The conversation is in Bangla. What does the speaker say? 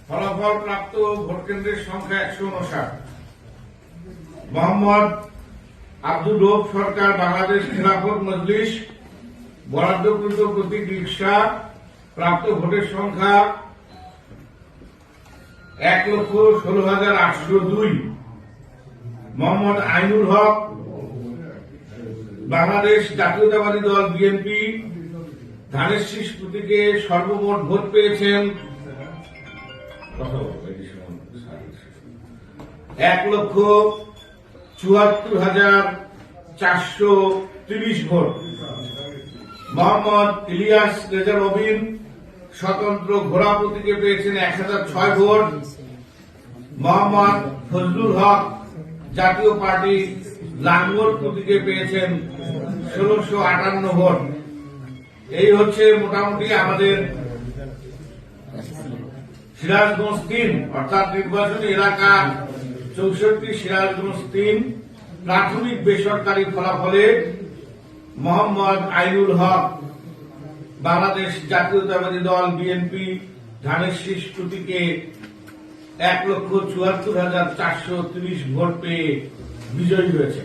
ফলাফল প্রাপ্ত ভোট কেন্দ্রের সংখ্যা 159। মোহাম্মদ আব্দুল রউফ সরকার বাংলাদেশ খেলাফত মজলিস বরাদ্দকৃত প্রতীক রিকশা প্রাপ্ত ভোটের সংখ্যা 1,16,802। মোহাম্মদ আইনুল হক বাংলাদেশ জাতীয়তাবাদী দল বিএনপি ধানের শীষ প্রতীকে সর্বমোট ভোট পেয়েছেন 1,74,430 ভোট। মোহাম্মদ ইলিয়াস রেজা রবিন স্বতন্ত্র ঘোড়া প্রতীকে পেয়েছেন 1006 ভোট। মোহাম্মদ ফজলুল হক জাতীয় পার্টি লাঙ্গল প্রতীকে পেয়েছেন 1658 ভোট। এই হচ্ছে মোটামুটি আমাদের সিরাজগঞ্জ 3 অর্থাৎ নির্বাচনী এলাকা 64 সিরাজগঞ্জ 3 প্রাথমিক বেসরকারি ফলাফলে মোহাম্মদ আইনুল হক বাংলাদেশ জাতীয়তাবাদী দল বিএনপি ধানের শীষ প্রতীকে 1,74,430 ভোট পেয়ে বিজয়ী হয়েছে।